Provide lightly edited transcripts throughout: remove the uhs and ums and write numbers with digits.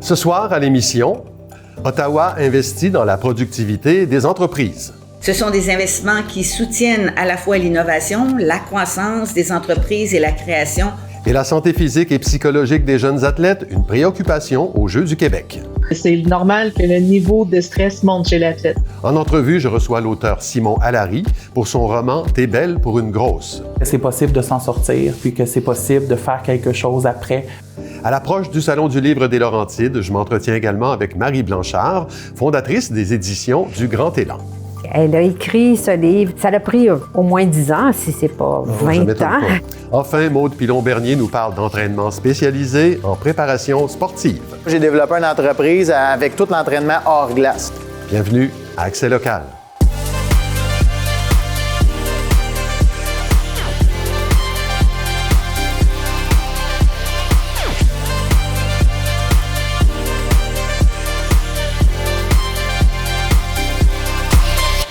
Ce soir, à l'émission, Ottawa investit dans la productivité des entreprises. Ce sont des investissements qui soutiennent à la fois l'innovation, la croissance des entreprises et la création. Et la santé physique et psychologique des jeunes athlètes, une préoccupation aux Jeux du Québec. C'est normal que le niveau de stress monte chez l'athlète. En entrevue, je reçois l'auteur Simon Allary pour son roman « T'es belle pour une grosse ». C'est possible de s'en sortir, puis que c'est possible de faire quelque chose après. À l'approche du Salon du livre des Laurentides, je m'entretiens également avec Marie Blanchard, fondatrice des éditions du Grand Élan. Elle a écrit ce livre. Ça a pris au moins 10 ans, si c'est pas 20 ans. Enfin, Maude Pilon-Bernier nous parle d'entraînement spécialisé en préparation sportive. J'ai développé une entreprise avec tout l'entraînement hors glace. Bienvenue à Accès Local.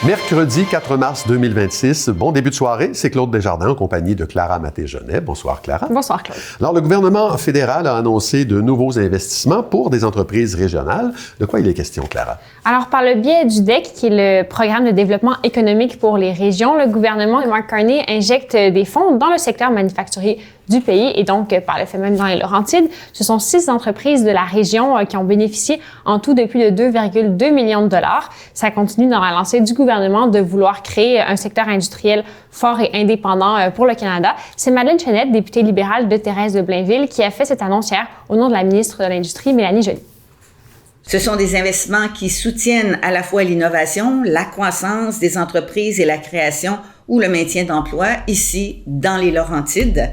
Mercredi 4 mars 2026, bon début de soirée, c'est Claude Desjardins en compagnie de Clara Maté-Genet. Bonsoir Clara. Bonsoir Claude. Alors le gouvernement fédéral a annoncé de nouveaux investissements pour des entreprises régionales. De quoi il est question, Clara? Alors par le biais du DEC, qui est le programme de développement économique pour les régions, le gouvernement de Mark Carney injecte des fonds dans le secteur manufacturier du pays et donc par le fait même dans les Laurentides. Ce sont 6 entreprises de la région qui ont bénéficié en tout de plus de 2,2 millions de dollars. Ça continue dans la lancée du gouvernement de vouloir créer un secteur industriel fort et indépendant pour le Canada. C'est Madeleine Chenette, députée libérale de Thérèse de Blainville, qui a fait cette annonce hier au nom de la ministre de l'Industrie, Mélanie Joly. Ce sont des investissements qui soutiennent à la fois l'innovation, la croissance des entreprises et la création ou le maintien d'emplois ici dans les Laurentides.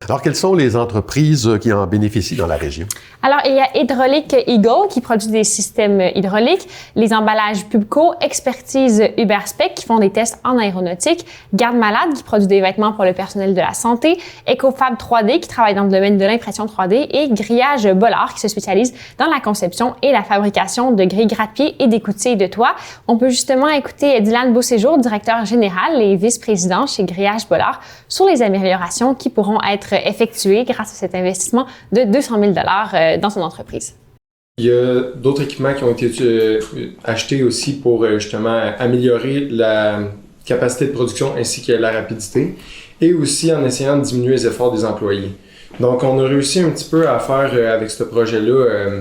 Alors, quelles sont les entreprises qui en bénéficient dans la région? Alors, il y a Hydraulique Eagle qui produit des systèmes hydrauliques, les emballages Pubco, Expertise Uberspec qui font des tests en aéronautique, Garde Malade qui produit des vêtements pour le personnel de la santé, EcoFab 3D qui travaille dans le domaine de l'impression 3D et Grillage Bollard qui se spécialise dans la conception et la fabrication de grilles gratte-pieds et d'écoutiers de toit. On peut justement écouter Dylan Beauséjour, directeur général et vice-président chez Grillage Bollard, sur les améliorations qui pourront être effectuées grâce à cet investissement de 200 000 $ dans son entreprise. Il y a d'autres équipements qui ont été achetés aussi pour justement améliorer la capacité de production ainsi que la rapidité et aussi en essayant de diminuer les efforts des employés. Donc on a réussi un petit peu à faire avec ce projet-là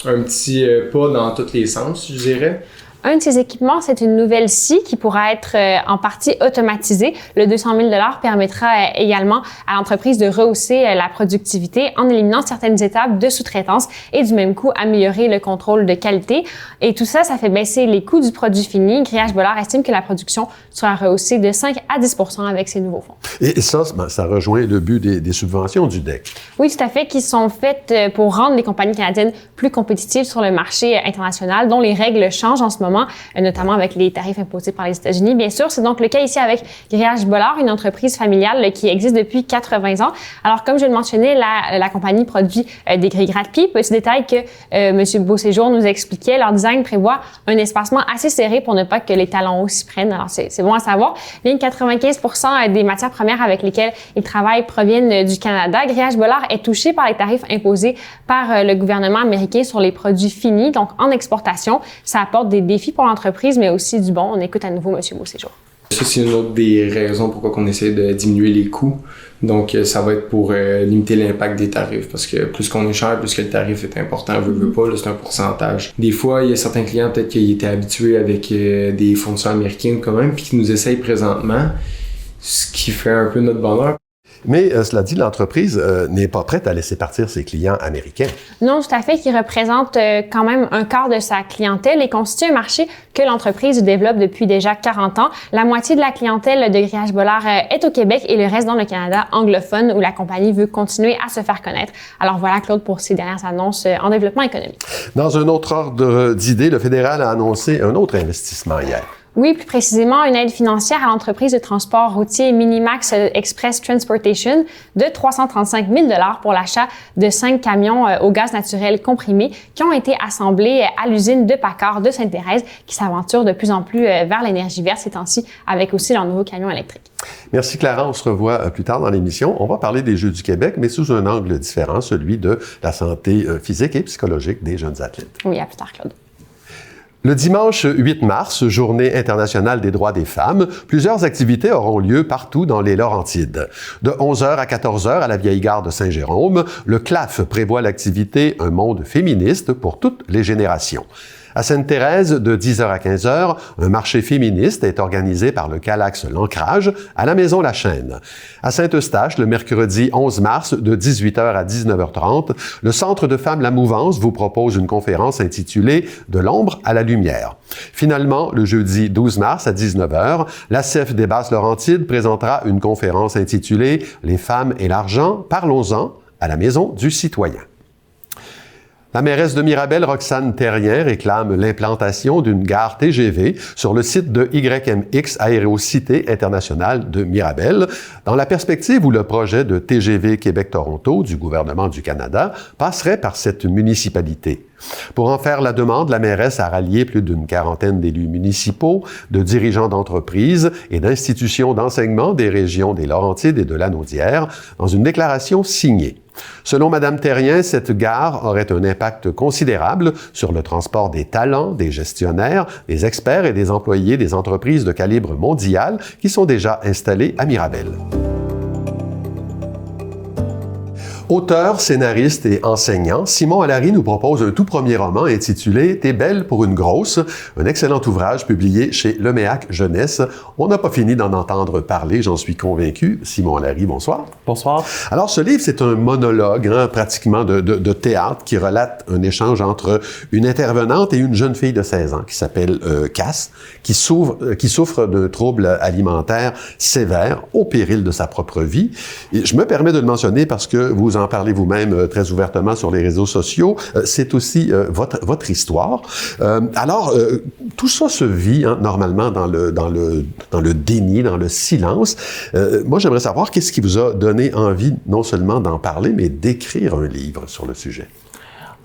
un petit pas dans tous les sens, je dirais. Un de ces équipements, c'est une nouvelle scie qui pourra être en partie automatisée. Le 200 000 $ permettra également à l'entreprise de rehausser la productivité en éliminant certaines étapes de sous-traitance et du même coup améliorer le contrôle de qualité. Et tout ça, ça fait baisser les coûts du produit fini. Grillage Bollard estime que la production sera rehaussée de 5 à 10 % avec ces nouveaux fonds. Et ça, ça rejoint le but des subventions du DEC. Oui, tout à fait, qui sont faites pour rendre les compagnies canadiennes plus compétitives sur le marché international, dont les règles changent en ce moment, notamment avec les tarifs imposés par les États-Unis. Bien sûr, c'est donc le cas ici avec Grillage Bollard, une entreprise familiale qui existe depuis 80 ans. Alors, comme je le mentionnais, la compagnie produit des grilles gratte-pieds. Petit détail que M. Beauséjour nous expliquait, leur design prévoit un espacement assez serré pour ne pas que les talons hauts s'y prennent. Alors, c'est bon à savoir. Bien que 95 % des matières premières avec lesquelles ils travaillent proviennent du Canada, Grillage Bollard est touché par les tarifs imposés par le gouvernement américain sur les produits finis, donc en exportation. Ça apporte des défis pour l'entreprise, mais aussi du bon. On écoute à nouveau M. Beauséjour. Ça, c'est une autre des raisons pourquoi on essaie de diminuer les coûts. Donc, ça va être pour limiter l'impact des tarifs, parce que plus qu'on est cher, plus que le tarif est important, veut pas, là, c'est un pourcentage. Des fois, il y a certains clients peut-être qui étaient habitués avec des fournisseurs américains quand même, puis qui nous essayent présentement, ce qui fait un peu notre bonheur. Mais cela dit, l'entreprise n'est pas prête à laisser partir ses clients américains. Non, tout à fait, qui représente quand même un quart de sa clientèle et constitue un marché que l'entreprise développe depuis déjà 40 ans. La moitié de la clientèle de Grillage Bollard est au Québec et le reste dans le Canada anglophone où la compagnie veut continuer à se faire connaître. Alors voilà, Claude, pour ces dernières annonces en développement économique. Dans un autre ordre d'idées, le fédéral a annoncé un autre investissement hier. Oui, plus précisément, une aide financière à l'entreprise de transport routier Minimax Express Transportation de 335 000 $ pour l'achat de 5 camions au gaz naturel comprimé qui ont été assemblés à l'usine de Paccard de Sainte-Thérèse qui s'aventure de plus en plus vers l'énergie verte ces temps-ci avec aussi leur nouveau camion électrique. Merci Clara, on se revoit plus tard dans l'émission. On va parler des Jeux du Québec, mais sous un angle différent, celui de la santé physique et psychologique des jeunes athlètes. Oui, à plus tard, Claude. Le dimanche 8 mars, Journée internationale des droits des femmes, plusieurs activités auront lieu partout dans les Laurentides. De 11h à 14h à la vieille gare de Saint-Jérôme, le CLAF prévoit l'activité Un monde féministe pour toutes les générations. À Sainte-Thérèse, de 10h à 15h, un marché féministe est organisé par le Calax L'Ancrage à la Maison La Chaîne. À Saint-Eustache, le mercredi 11 mars, de 18h à 19h30, le Centre de femmes La Mouvance vous propose une conférence intitulée « De l'ombre à la lumière ». Finalement, le jeudi 12 mars à 19h, la CEF des Basses-Laurentides présentera une conférence intitulée « Les femmes et l'argent, parlons-en » à la Maison du Citoyen. La mairesse de Mirabel, Roxane Terrien, réclame l'implantation d'une gare TGV sur le site de YMX Aérocité Internationale de Mirabel, dans la perspective où le projet de TGV Québec-Toronto du gouvernement du Canada passerait par cette municipalité. Pour en faire la demande, la mairesse a rallié plus d'une quarantaine d'élus municipaux, de dirigeants d'entreprises et d'institutions d'enseignement des régions des Laurentides et de Lanaudière dans une déclaration signée. Selon Mme Terrien, cette gare aurait un impact considérable sur le transport des talents, des gestionnaires, des experts et des employés des entreprises de calibre mondial qui sont déjà installés à Mirabel. Auteur, scénariste et enseignant, Simon Allary nous propose un tout premier roman intitulé « T'es belle pour une grosse », un excellent ouvrage publié chez Leméac Jeunesse. On n'a pas fini d'en entendre parler, j'en suis convaincu. Simon Allary, bonsoir. Bonsoir. Alors, ce livre, c'est un monologue, pratiquement de théâtre, qui relate un échange entre une intervenante et une jeune fille de 16 ans qui s'appelle Cass, qui souffre d'un trouble alimentaire sévère au péril de sa propre vie. Et je me permets de le mentionner parce que vous en parlez vous-même très ouvertement sur les réseaux sociaux. C'est aussi votre histoire. Alors, tout ça se vit normalement dans le déni, dans le silence. Moi, j'aimerais savoir qu'est-ce qui vous a donné envie non seulement d'en parler, mais d'écrire un livre sur le sujet.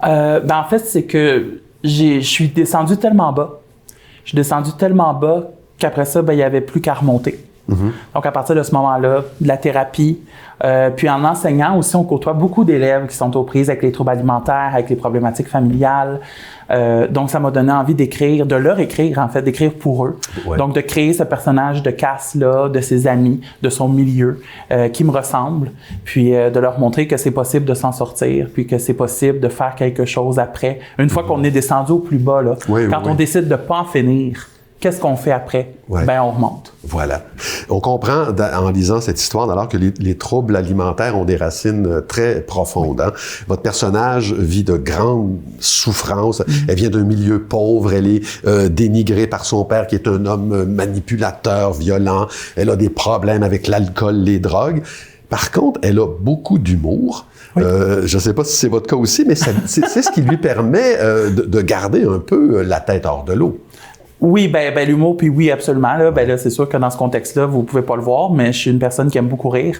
En fait, c'est que je suis descendu tellement bas. Je suis descendu tellement bas qu'après ça, il n'y avait plus qu'à remonter. Donc, à partir de ce moment-là, de la thérapie, puis en enseignant aussi, on côtoie beaucoup d'élèves qui sont aux prises avec les troubles alimentaires, avec les problématiques familiales. Donc, ça m'a donné envie d'écrire, de leur écrire, en fait, d'écrire pour eux. Ouais. Donc, de créer ce personnage de Cass-là, de ses amis, de son milieu, qui me ressemble, puis de leur montrer que c'est possible de s'en sortir, puis que c'est possible de faire quelque chose après. Une fois qu'on est descendu au plus bas, là, quand on décide de pas en finir, qu'est-ce qu'on fait après? Ouais. On remonte. Voilà. On comprend en lisant cette histoire, alors que les troubles alimentaires ont des racines très profondes. Votre personnage vit de grandes souffrances. Elle vient d'un milieu pauvre. Elle est dénigrée par son père, qui est un homme manipulateur, violent. Elle a des problèmes avec l'alcool, les drogues. Par contre, elle a beaucoup d'humour. Oui. Je ne sais pas si c'est votre cas aussi, mais c'est ce qui lui permet de garder un peu la tête hors de l'eau. Oui, l'humour, puis oui, absolument. Là, c'est sûr que dans ce contexte-là, vous pouvez pas le voir, mais je suis une personne qui aime beaucoup rire.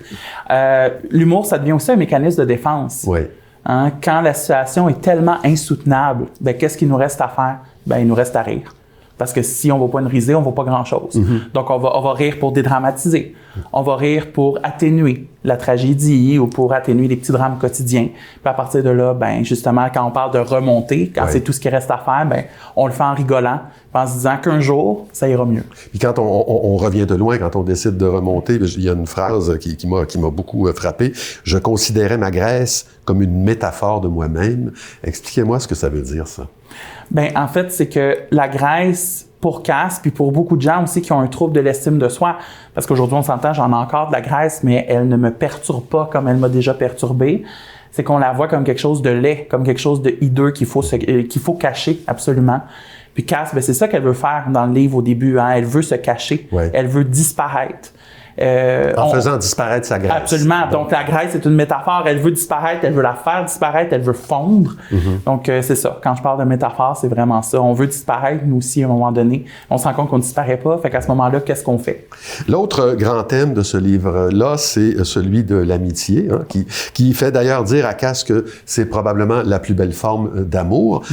L'humour, ça devient aussi un mécanisme de défense. Oui. Quand la situation est tellement insoutenable, qu'est-ce qu'il nous reste à faire? Il nous reste à rire. Parce que si on ne va pas une risée, on ne va pas grand-chose. Mm-hmm. Donc, on va rire pour dédramatiser. On va rire pour atténuer la tragédie ou pour atténuer les petits drames quotidiens. Puis à partir de là, justement, quand on parle de remonter, quand c'est tout ce qui reste à faire, on le fait en rigolant, en se disant qu'un jour, ça ira mieux. Puis quand on revient de loin, quand on décide de remonter, il y a une phrase qui m'a beaucoup frappé. « Je considérais ma Grèce comme une métaphore de moi-même ». Expliquez-moi ce que ça veut dire, ça. En fait, c'est que la Grèce, pour Cass, puis pour beaucoup de gens aussi qui ont un trouble de l'estime de soi, parce qu'aujourd'hui, on s'entend, j'en ai encore de la Grèce, mais elle ne me perturbe pas comme elle m'a déjà perturbé, c'est qu'on la voit comme quelque chose de laid, comme quelque chose de hideux qu'il faut cacher absolument. Puis Cass, c'est ça qu'elle veut faire dans le livre au début. Elle veut se cacher, elle veut disparaître. En faisant disparaître sa graisse. Absolument. Donc, la graisse, c'est une métaphore. Elle veut disparaître, elle veut la faire disparaître, elle veut fondre. Donc, c'est ça. Quand je parle de métaphore, c'est vraiment ça. On veut disparaître, nous aussi, à un moment donné. On se rend compte qu'on ne disparaît pas. Fait qu'à ce moment-là, qu'est-ce qu'on fait? L'autre grand thème de ce livre-là, c'est celui de l'amitié, hein, qui fait d'ailleurs dire à Cass que c'est probablement la plus belle forme d'amour.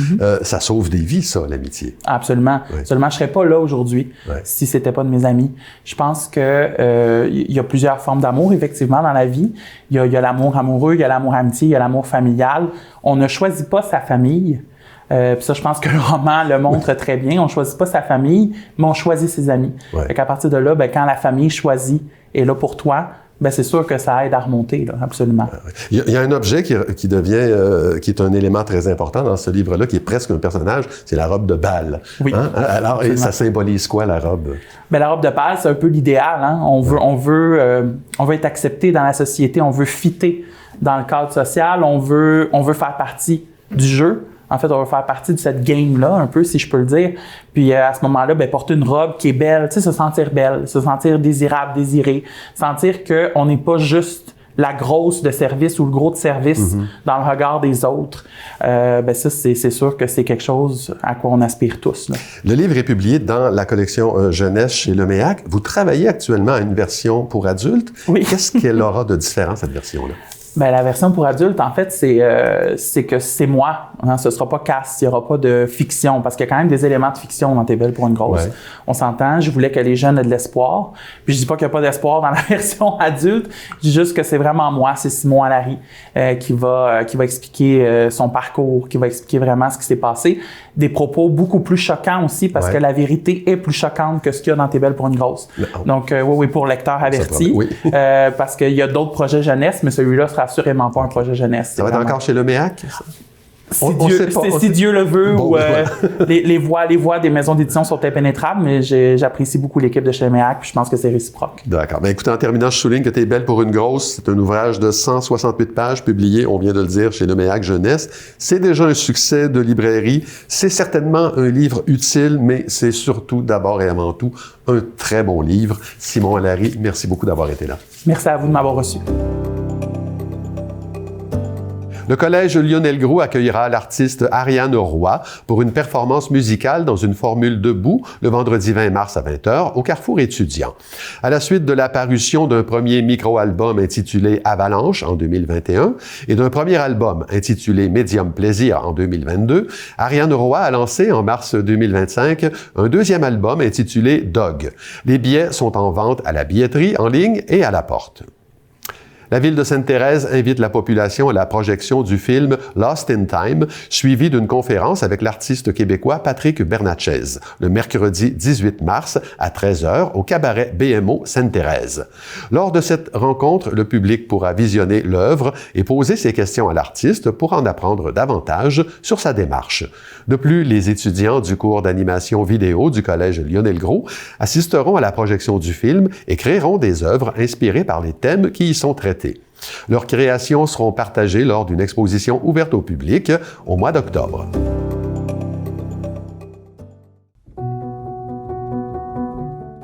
Ça sauve des vies, ça, l'amitié. Absolument. Oui. Seulement, je serais pas là aujourd'hui si c'était pas de mes amis. Je pense que il y a plusieurs formes d'amour, effectivement, dans la vie. Il y a l'amour amoureux, il y a l'amour amitié, il y a l'amour familial. On ne choisit pas sa famille. Puis ça, je pense que le roman le montre très bien. On choisit pas sa famille, mais on choisit ses amis. Fait qu'à partir de là, ben, quand la famille choisit est là pour toi, ben c'est sûr que ça aide à remonter, là, absolument. Il y a un objet qui devient, qui est un élément très important dans ce livre-là, qui est presque un personnage, c'est la robe de bal. Oui. Hein? Alors, ça symbolise quoi, la robe? Ben, la robe de bal, c'est un peu l'idéal. Hein? On veut être accepté dans la société, on veut fitter dans le cadre social, on veut faire partie du jeu. En fait, on va faire partie de cette game-là, un peu, si je peux le dire. Puis à ce moment-là, ben, porter une robe qui est belle, tu sais, se sentir belle, se sentir désirable, désiré, sentir qu'on n'est pas juste la grosse de service ou le gros de service dans le regard des autres. Ben ça, c'est sûr que c'est quelque chose à quoi on aspire tous, là. Le livre est publié dans la collection jeunesse chez Leméac. Vous travaillez actuellement à une version pour adultes. Oui. Qu'est-ce qu'elle aura de différent, cette version-là? Ben, la version pour adultes, en fait, c'est que c'est moi. Hein, ce sera pas Cass, il y aura pas de fiction, parce qu'il y a quand même des éléments de fiction dans T'es belle pour une grosse. Ouais. On s'entend, je voulais que les jeunes aient de l'espoir. Puis je dis pas qu'il n'y a pas d'espoir dans la version adulte, je dis juste que c'est vraiment moi, c'est Simon Allary qui va expliquer son parcours, qui va expliquer vraiment ce qui s'est passé. Des propos beaucoup plus choquants aussi, parce que la vérité est plus choquante que ce qu'il y a dans T'es belle pour une grosse. Donc, oui, pour lecteurs avertis. Parce qu'il y a d'autres projets jeunesse, mais celui-là sera assurément pas un projet jeunesse. Ça va être encore chez Leméac? Si Dieu le veut, ou les voix des maisons d'édition sont impénétrables, mais j'apprécie beaucoup l'équipe de chez Leméac, puis je pense que c'est réciproque. D'accord. Ben écoutez, en terminant, je souligne que T'es belle pour une grosse, c'est un ouvrage de 168 pages publié, on vient de le dire, chez Leméac Jeunesse. C'est déjà un succès de librairie. C'est certainement un livre utile, mais c'est surtout, d'abord et avant tout, un très bon livre. Simon Allary, merci beaucoup d'avoir été là. Merci à vous de m'avoir reçu. Le Collège Lionel Groulx accueillera l'artiste Ariane Roy pour une performance musicale dans une formule debout le vendredi 20 mars à 20h au Carrefour étudiant. À la suite de la parution d'un premier micro-album intitulé Avalanche en 2021 et d'un premier album intitulé Médium Plaisir en 2022, Ariane Roy a lancé en mars 2025 un deuxième album intitulé Dog. Les billets sont en vente à la billetterie, en ligne et à la porte. La ville de Sainte-Thérèse invite la population à la projection du film Lost in Time, suivi d'une conférence avec l'artiste québécois Patrick Bernatchez, le mercredi 18 mars à 13h au cabaret BMO Sainte-Thérèse. Lors de cette rencontre, le public pourra visionner l'œuvre et poser ses questions à l'artiste pour en apprendre davantage sur sa démarche. De plus, les étudiants du cours d'animation vidéo du Collège Lionel Groulx assisteront à la projection du film et créeront des œuvres inspirées par les thèmes qui y sont traités. Leurs créations seront partagées lors d'une exposition ouverte au public au mois d'octobre.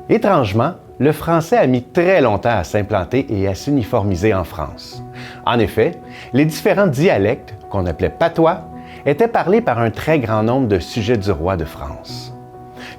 Étrangement, le français a mis très longtemps à s'implanter et à s'uniformiser en France. En effet, les différents dialectes, qu'on appelait patois, étaient parlés par un très grand nombre de sujets du roi de France.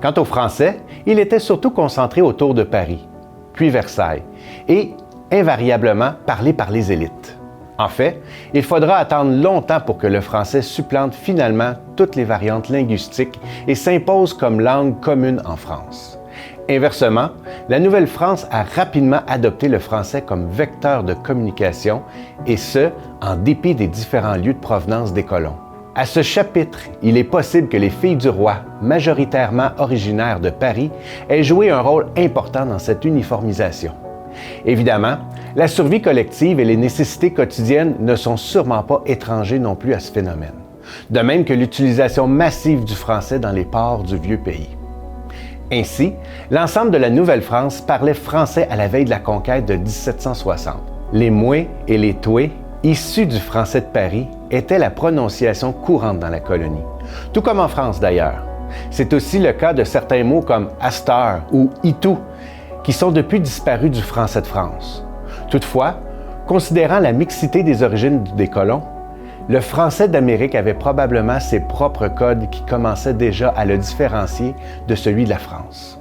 Quant au français, il était surtout concentré autour de Paris, puis Versailles, et invariablement parlé par les élites. En fait, il faudra attendre longtemps pour que le français supplante finalement toutes les variantes linguistiques et s'impose comme langue commune en France. Inversement, la Nouvelle-France a rapidement adopté le français comme vecteur de communication, et ce, en dépit des différents lieux de provenance des colons. À ce chapitre, il est possible que les filles du roi, majoritairement originaires de Paris, aient joué un rôle important dans cette uniformisation. Évidemment, la survie collective et les nécessités quotidiennes ne sont sûrement pas étrangers non plus à ce phénomène, de même que l'utilisation massive du français dans les ports du vieux pays. Ainsi, l'ensemble de la Nouvelle-France parlait français à la veille de la conquête de 1760. Les mouets et les touets, issus du français de Paris, étaient la prononciation courante dans la colonie, tout comme en France d'ailleurs. C'est aussi le cas de certains mots comme « astar » ou « itou », qui sont depuis disparus du français de France. Toutefois, considérant la mixité des origines des colons, le français d'Amérique avait probablement ses propres codes qui commençaient déjà à le différencier de celui de la France.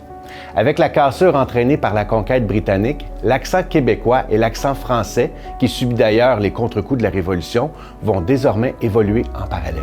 Avec la cassure entraînée par la conquête britannique, l'accent québécois et l'accent français, qui subit d'ailleurs les contre-coups de la Révolution, vont désormais évoluer en parallèle.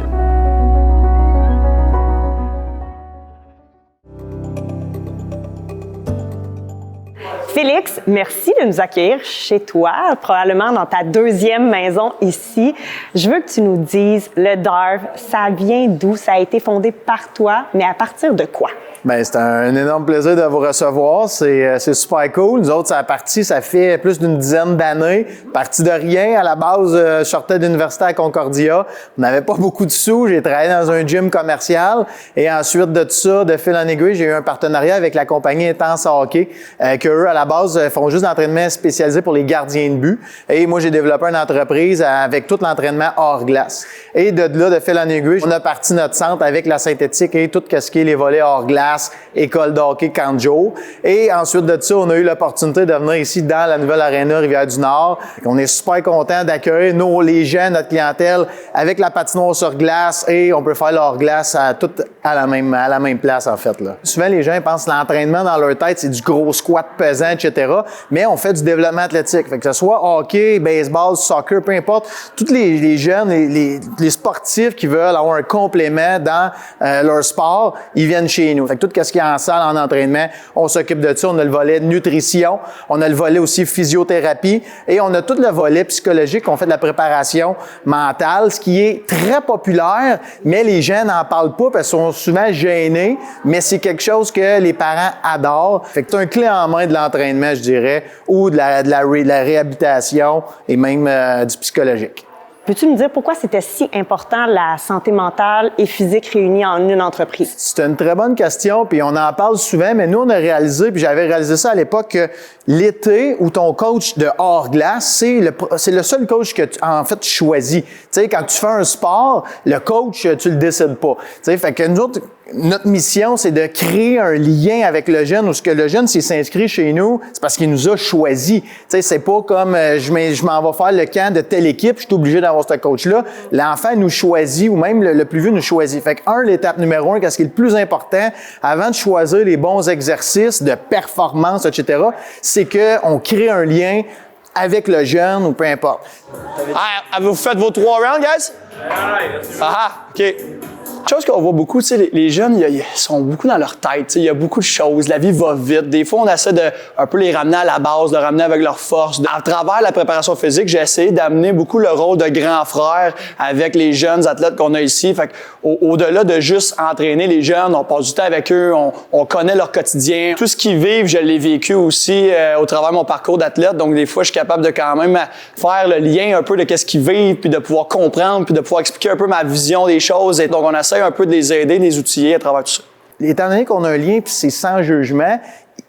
Félix, merci de nous accueillir chez toi, probablement dans ta deuxième maison ici. Je veux que tu nous dises, le DARV, ça vient d'où? Ça a été fondé par toi, mais à partir de quoi? Bien, c'est un énorme plaisir de vous recevoir. C'est super cool. Nous autres, ça fait plus d'une dizaine d'années. Parti de rien. À la base, je sortais d'université à Concordia. On n'avait pas beaucoup de sous. J'ai travaillé dans un gym commercial. Et ensuite de tout ça, de fil en aiguille, j'ai eu un partenariat avec la compagnie Intense Hockey, qu'eux, à la base, font juste d'entraînement spécialisé pour les gardiens de but. Et moi, j'ai développé une entreprise avec tout l'entraînement hors glace. Et de là, de fil en aiguille, on a parti notre centre avec la synthétique et tout ce qui est les volets hors glace, école de hockey camp de jour. Et ensuite de ça, on a eu l'opportunité de venir ici dans la nouvelle aréna Rivière-du-Nord. On est super content d'accueillir les gens, notre clientèle, avec la patinoire sur glace et on peut faire leur glace à la même place, en fait, là. Souvent, les gens pensent que l'entraînement dans leur tête, c'est du gros squat pesant, etc. Mais on fait du développement athlétique. Fait que ce soit hockey, baseball, soccer, peu importe, tous les jeunes, les sportifs qui veulent avoir un complément dans leur sport, ils viennent chez nous. Fait que tout ce qui est en salle, en entraînement, on s'occupe de ça. On a le volet nutrition, on a le volet aussi physiothérapie et on a tout le volet psychologique. On fait de la préparation mentale, ce qui est très populaire, mais les gens n'en parlent pas parce qu'ils sont souvent gênés, mais c'est quelque chose que les parents adorent. Fait que c'est un clé en main de l'entraînement, je dirais, ou de la réhabilitation et même du psychologique. Peux-tu me dire pourquoi c'était si important la santé mentale et physique réunies en une entreprise? C'est une très bonne question, puis on en parle souvent, mais nous, on a réalisé, puis j'avais réalisé ça à l'époque, que l'été où ton coach de hors-glace, c'est le seul coach que tu choisis. Tu sais, quand tu fais un sport, le coach, tu le décides pas. Tu sais, fait que nous autres, notre mission, c'est de créer un lien avec le jeune, où ce que le jeune, s'il s'inscrit chez nous, c'est parce qu'il nous a choisi. Tu sais, c'est pas comme je m'en vais faire le camp de telle équipe, je suis obligé d'avoir ce coach-là. L'enfant nous choisit, ou même le plus vieux nous choisit. Fait que l'étape numéro 1, qu'est-ce qui est le plus important, avant de choisir les bons exercices de performance, etc., c'est qu'on crée un lien avec le jeune ou peu importe. Avez-vous fait vos 3 rounds, guys? OK. Chose qu'on voit beaucoup, tu sais, les jeunes, ils sont beaucoup dans leur tête, tu sais, il y a beaucoup de choses, la vie va vite. Des fois, on essaie de un peu les ramener à la base, de ramener avec leur force. À travers la préparation physique, j'ai essayé d'amener beaucoup le rôle de grand frère avec les jeunes athlètes qu'on a ici. Fait au-delà de juste entraîner les jeunes, on passe du temps avec eux, on connaît leur quotidien. Tout ce qu'ils vivent, je l'ai vécu aussi au travers de mon parcours d'athlète. Donc, des fois, je suis capable de quand même faire le lien un peu de qu'est-ce qu'ils vivent, puis de pouvoir comprendre, puis de pouvoir expliquer un peu ma vision des choses. Et donc, on essaie un peu de les aider, de les outiller à travers tout ça. Étant donné qu'on a un lien puis c'est sans jugement,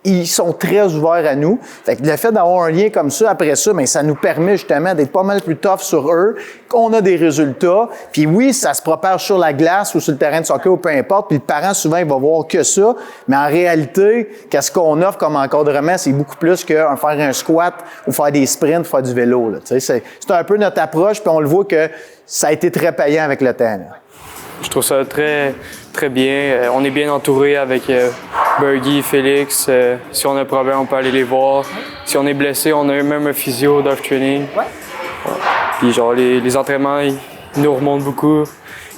ils sont très ouverts à nous. Fait que le fait d'avoir un lien comme ça, après ça, bien, ça nous permet justement d'être pas mal plus tough sur eux, qu'on a des résultats. Puis oui, ça se propage sur la glace ou sur le terrain de soccer ou peu importe. Puis le parent, souvent, il va voir que ça. Mais en réalité, qu'est-ce qu'on offre comme encadrement, c'est beaucoup plus que faire un squat ou faire des sprints, faire du vélo, là. Tu sais, c'est un peu notre approche, puis on le voit que ça a été très payant avec le temps, là. Je trouve ça très, très bien. On est bien entouré avec Bergy, Félix. Si on a un problème, on peut aller les voir. Si on est blessé, on a même un physio d'off-training. Ouais. Puis genre, les entraînements, ils nous remontent beaucoup,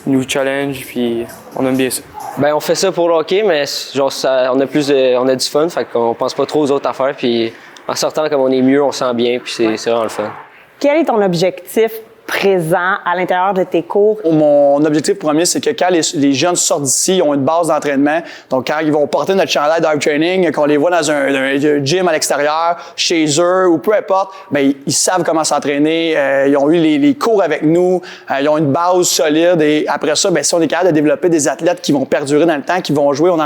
ils nous challenge, puis on aime bien ça. Ben, on fait ça pour le hockey, mais genre, on a du fun, fait qu'on pense pas trop aux autres affaires. Puis en sortant, comme on est mieux, on sent bien, puis c'est vraiment le fun. Quel est ton objectif présent à l'intérieur de tes cours? Mon objectif premier, c'est que quand les jeunes sortent d'ici, ils ont une base d'entraînement. Donc, quand ils vont porter notre chandail d'Arc Training, qu'on les voit dans un gym à l'extérieur, chez eux ou peu importe, bien, ils savent comment s'entraîner. Ils ont eu les cours avec nous. Ils ont une base solide. Et après ça, bien, si on est capable de développer des athlètes qui vont perdurer dans le temps, qui vont jouer, on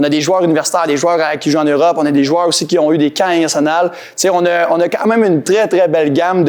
a des joueurs universitaires, des joueurs qui jouent en Europe. On a des joueurs aussi qui ont eu des camps internationaux. Tu sais, on a quand même une très, très belle gamme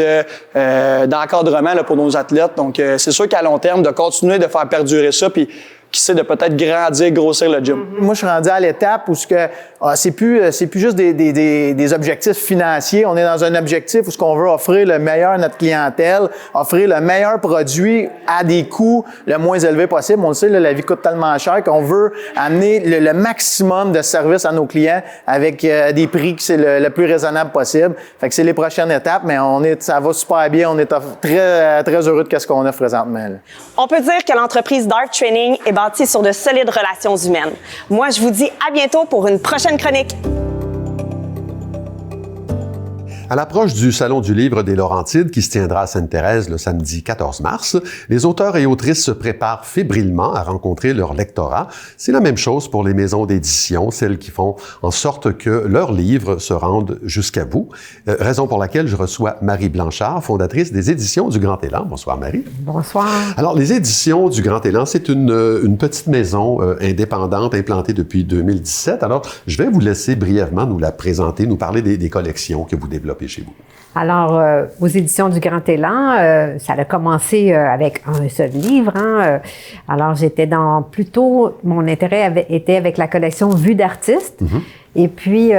d'encadrement là, pour nos athlètes. Donc, c'est sûr qu'à long terme, de continuer de faire perdurer ça, puis qui c'est de peut-être grandir, grossir le gym. Moi, je suis rendu à l'étape où c'est plus juste des objectifs financiers. On est dans un objectif où ce qu'on veut offrir le meilleur à notre clientèle, offrir le meilleur produit à des coûts le moins élevés possible. On le sait, là, la vie coûte tellement cher qu'on veut amener le maximum de services à nos clients avec des prix qui c'est le plus raisonnable possible. Fait que c'est les prochaines étapes, mais ça va super bien. On est très, très heureux de ce qu'on offre présentement, là. On peut dire que l'entreprise Darve Training est bâtie sur de solides relations humaines. Moi, je vous dis à bientôt pour une prochaine chronique. À l'approche du Salon du livre des Laurentides, qui se tiendra à Sainte-Thérèse le samedi 14 mars, les auteurs et autrices se préparent fébrilement à rencontrer leur lectorat. C'est la même chose pour les maisons d'édition, celles qui font en sorte que leurs livres se rendent jusqu'à vous. Raison pour laquelle je reçois Marie Blanchard, fondatrice des Éditions du Grand Élan. Bonsoir Marie. Bonsoir. Alors, les Éditions du Grand Élan, c'est une petite maison indépendante implantée depuis 2017. Alors, je vais vous laisser brièvement nous la présenter, nous parler des collections que vous développez chez vous. Alors, aux Éditions du Grand Élan, ça a commencé avec un seul livre. Alors, plutôt, mon intérêt était avec la collection Vue d'artistes. Et puis,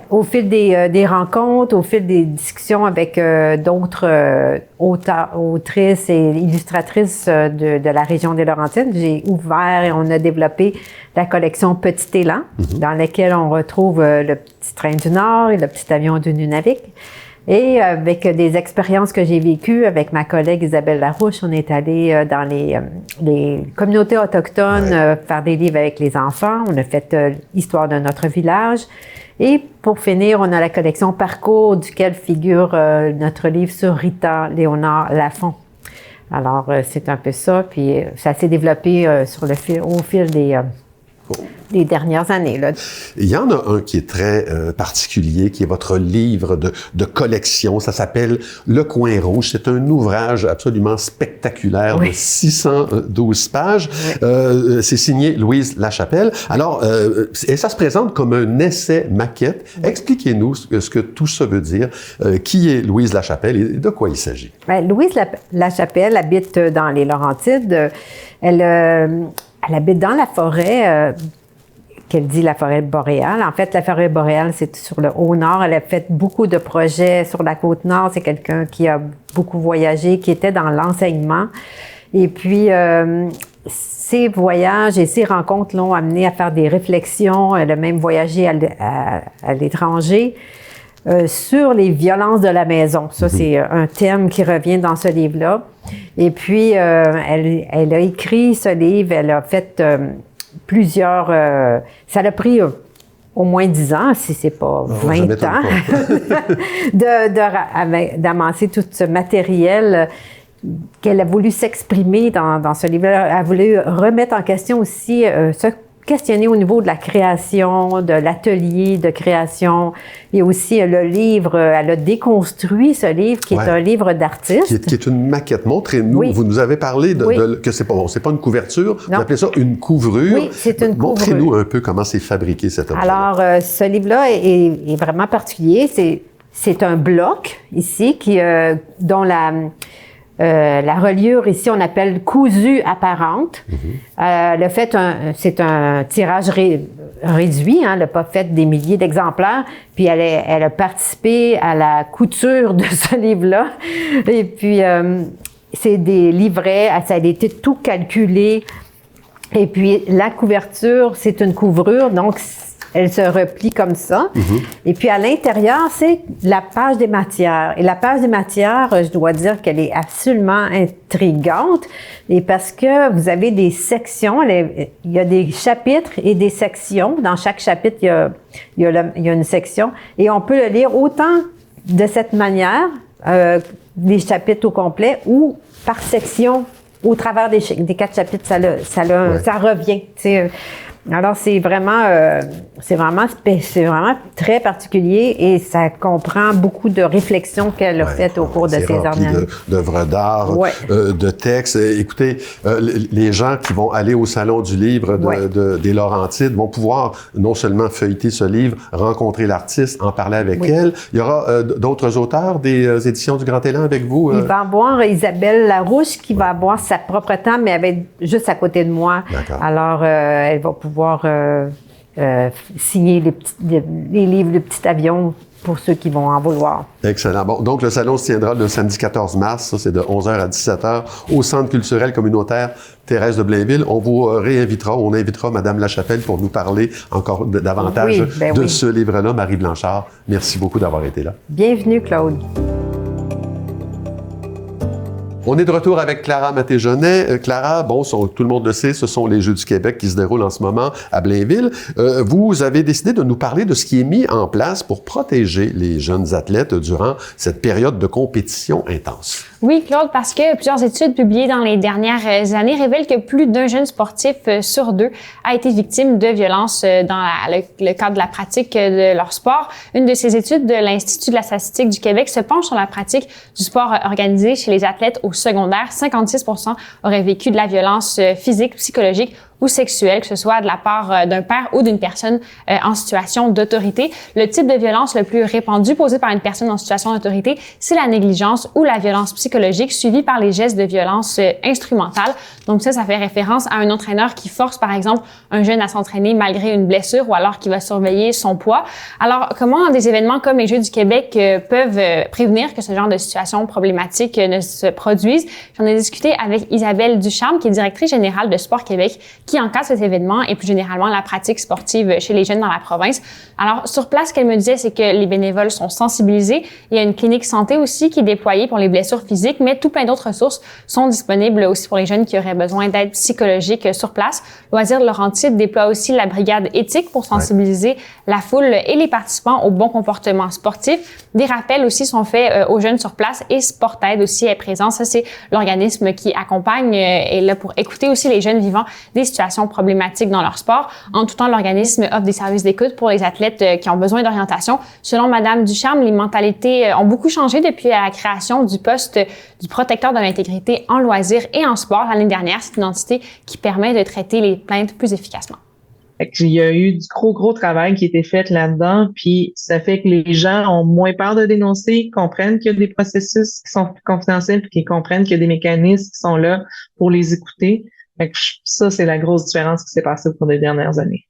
au fil des rencontres, au fil des discussions avec d'autres auteurs, autrices et illustratrices de la région des Laurentides, j'ai ouvert et on a développé la collection Petit Élan, dans laquelle on retrouve le Petit Train du Nord et le Petit Avion du Nunavik. Et avec des expériences que j'ai vécues avec ma collègue Isabelle Larouche, on est allé dans les communautés autochtones faire des livres avec les enfants. On a fait l'histoire de notre village. Et pour finir, on a la collection Parcours, duquel figure notre livre sur Rita Léonard Lafont. Alors, c'est un peu ça. Puis, ça s'est développé au fil des dernières années, là. Il y en a un qui est très particulier, qui est votre livre de collection. Ça s'appelle Le Coin Rouge. C'est un ouvrage absolument spectaculaire de 612 pages. C'est signé Louise Lachapelle. Alors, et ça se présente comme un essai maquette. Expliquez-nous ce que tout ça veut dire. Qui est Louise Lachapelle et de quoi il s'agit? Bien, Louise Lachapelle habite dans les Laurentides. Elle habite dans la forêt, qu'elle dit la forêt boréale. En fait, la forêt boréale, c'est sur le Haut-Nord. Elle a fait beaucoup de projets sur la Côte-Nord. C'est quelqu'un qui a beaucoup voyagé, qui était dans l'enseignement. Et puis, ses voyages et ses rencontres l'ont amené à faire des réflexions. Elle a même voyagé à l'étranger. Sur les violences de la maison. Ça, c'est un thème qui revient dans ce livre-là. Et puis, elle a écrit ce livre, elle a fait plusieurs... ça l'a pris au moins 10 ans, si c'est pas 20 ans, d'amasser tout ce matériel qu'elle a voulu s'exprimer dans ce livre-là. Elle a voulu remettre en question aussi ce questionner au niveau de la création, de l'atelier de création et aussi le livre. Elle a déconstruit ce livre qui est un livre d'artiste. Qui est une maquette. Montrez-nous. Vous nous avez parlé que c'est pas une couverture. Vous appelez ça une couvrure. Oui, c'est une couvrure. Montrez-nous un peu comment c'est fabriqué cet objet. Alors, ce livre-là est vraiment particulier. C'est un bloc ici dont la reliure ici, on appelle cousue apparente. Le fait, c'est un tirage réduit, elle n'a pas fait des milliers d'exemplaires, puis elle a participé à la couture de ce livre-là. Et puis, c'est des livrets, ça a été tout calculé. Et puis, la couverture, c'est une couvrure, donc elle se replie comme ça. Et puis, à l'intérieur, c'est la page des matières. Et la page des matières, je dois dire qu'elle est absolument intrigante. Et parce que vous avez des sections, il y a des chapitres et des sections. Dans chaque chapitre, il y a une section. Et on peut le lire autant de cette manière, les chapitres au complet, ou par section, au travers des 4 chapitres, ça revient. Alors, c'est vraiment très particulier et ça comprend beaucoup de réflexions qu'elle a faites au cours de ces dernières années. D'œuvres d'art, de textes. Écoutez, les gens qui vont aller au Salon du livre des Laurentides vont pouvoir non seulement feuilleter ce livre, rencontrer l'artiste, en parler avec elle. Il y aura d'autres auteurs des éditions du Grand Élan avec vous? Il va y avoir Isabelle Larouche qui va avoir sa propre table, mais elle va être juste à côté de moi. Alors, elle va pouvoir signer les livres de petit avion pour ceux qui vont en vouloir. Excellent. Bon, donc, le salon se tiendra le samedi 14 mars. Ça, c'est de 11h à 17h au Centre culturel communautaire Thérèse de Blainville. On vous réinvitera, on invitera Mme Lachapelle pour nous parler encore davantage de ce livre-là. Marie Blanchard, merci beaucoup d'avoir été là. Bienvenue, Claude. On est de retour avec Clara Maté-Jonet. Clara, bon, tout le monde le sait, ce sont les Jeux du Québec qui se déroulent en ce moment à Blainville. Vous avez décidé de nous parler de ce qui est mis en place pour protéger les jeunes athlètes durant cette période de compétition intense. Oui, Claude, parce que plusieurs études publiées dans les dernières années révèlent que plus d'un jeune sportif sur deux a été victime de violences dans le cadre de la pratique de leur sport. Une de ces études de l'Institut de la statistique du Québec se penche sur la pratique du sport organisé chez les athlètes au secondaire. 56% auraient vécu de la violence physique, psychologique ou sexuelle, que ce soit de la part d'un père ou d'une personne en situation d'autorité. Le type de violence le plus répandu posé par une personne en situation d'autorité, c'est la négligence ou la violence psychologique suivie par les gestes de violence instrumentale. Donc ça fait référence à un entraîneur qui force, par exemple, un jeune à s'entraîner malgré une blessure ou alors qui va surveiller son poids. Alors, comment des événements comme les Jeux du Québec peuvent prévenir que ce genre de situation problématique ne se produise? J'en ai discuté avec Isabelle Ducharme, qui est directrice générale de Sport Québec, qui encadre cet événement et plus généralement la pratique sportive chez les jeunes dans la province. Alors, sur place, ce qu'elle me disait, c'est que les bénévoles sont sensibilisés. Il y a une clinique santé aussi qui est déployée pour les blessures physiques, mais tout plein d'autres ressources sont disponibles aussi pour les jeunes qui auraient besoin d'aide psychologique sur place. Loisirs de Laurentides déploie aussi la brigade éthique pour sensibiliser la foule et les participants au bon comportement sportif. Des rappels aussi sont faits aux jeunes sur place et Sportaide aussi est présent. Ça, c'est l'organisme qui accompagne et là pour écouter aussi les jeunes vivant des situations problématiques dans leur sport. En tout temps, l'organisme offre des services d'écoute pour les athlètes qui ont besoin d'orientation. Selon Madame Ducharme, les mentalités ont beaucoup changé depuis la création du poste du protecteur de l'intégrité en loisirs et en sport l'année dernière. C'est une entité qui permet de traiter les plaintes plus efficacement. Il y a eu du gros travail qui a été fait là-dedans, puis ça fait que les gens ont moins peur de dénoncer, comprennent qu'il y a des processus qui sont confidentiels, puis qu'ils comprennent qu'il y a des mécanismes qui sont là pour les écouter. Ça, c'est la grosse différence qui s'est passée au cours des dernières années.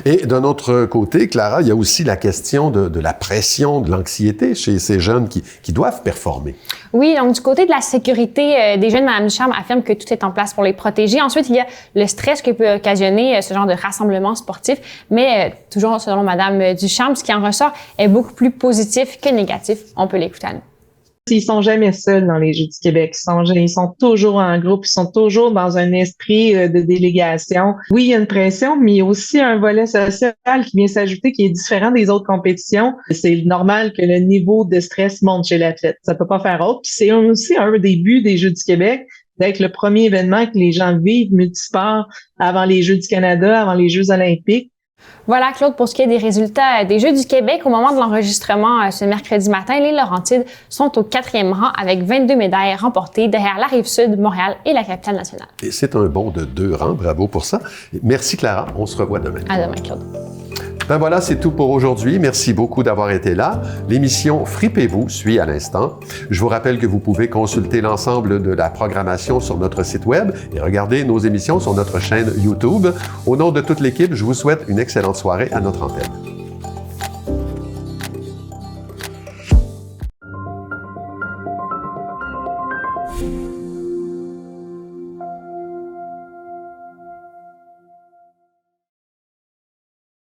Et d'un autre côté, Clara, il y a aussi la question de la pression, de l'anxiété chez ces jeunes qui doivent performer. Oui, donc du côté de la sécurité des jeunes, Mme Ducharme affirme que tout est en place pour les protéger. Ensuite, il y a le stress que peut occasionner ce genre de rassemblement sportif, mais toujours selon Mme Ducharme, ce qui en ressort est beaucoup plus positif que négatif. On peut l'écouter à nous. Ils sont jamais seuls dans les Jeux du Québec. Ils sont toujours en groupe. Ils sont toujours dans un esprit de délégation. Oui, il y a une pression, mais il y a aussi un volet social qui vient s'ajouter qui est différent des autres compétitions. C'est normal que le niveau de stress monte chez l'athlète. Ça peut pas faire autre. Puis c'est aussi un des buts des Jeux du Québec d'être le premier événement que les gens vivent multisport avant les Jeux du Canada, avant les Jeux olympiques. Voilà, Claude, pour ce qui est des résultats des Jeux du Québec, au moment de l'enregistrement ce mercredi matin, les Laurentides sont au 4e rang avec 22 médailles remportées derrière la Rive-Sud, Montréal et la capitale nationale. Et c'est un bond de 2 rangs. Bravo pour ça. Merci, Clara. On se revoit demain. À demain, Claude. Ben voilà, c'est tout pour aujourd'hui. Merci beaucoup d'avoir été là. L'émission Fripez-vous suit à l'instant. Je vous rappelle que vous pouvez consulter l'ensemble de la programmation sur notre site web et regarder nos émissions sur notre chaîne YouTube. Au nom de toute l'équipe, je vous souhaite une excellente soirée à notre antenne.